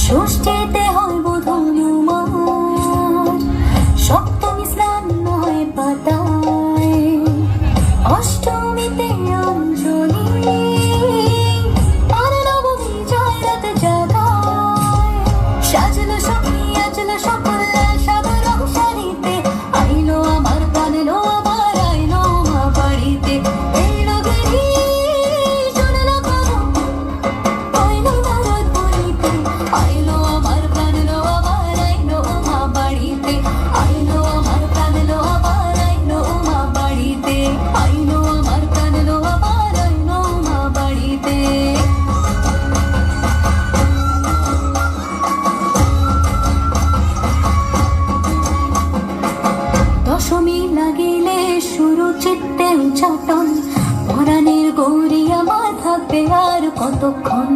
ষষ্ঠীতে হইব ধনুমার, সপ্তমী স্নান নয় পাতায়, অষ্টমীতে অঞ্জলি, আর নবমী জয় রাত জাগায়। সাজলো সখী আজলো সকল সাদর শাড়িতে, আইলো আমার প্রাণ এলো আবার আইলো মা বাড়িতে। এলো গিরি শুনলো খবর, আইলো নারদ বলিতে, আইলো আমার প্রাণ এলো আবার আইলো মা বাড়িতে। আইলো আমার প্রাণ এলো আবার আইলো মা বাড়িতে। আইলো আমার প্রাণ এলো আবার আইলো মা বাড়িতে। দশমী লাগিলে শুরু চিত্তে উচ্চাটন, পরাণের গৌরী আমার থাকবে আর কতক্ষণ।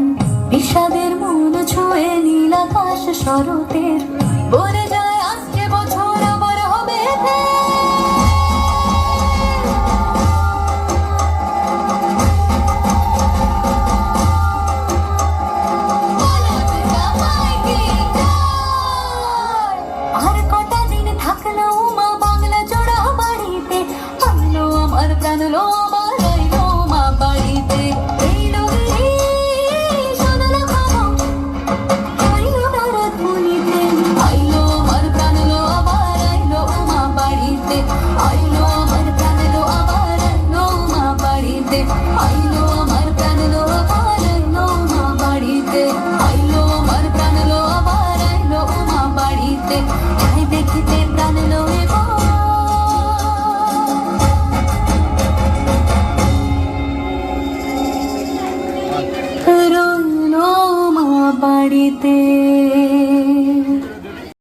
বিষাদের মন ছুঁয়ে নীল আকাশ শরতের বলে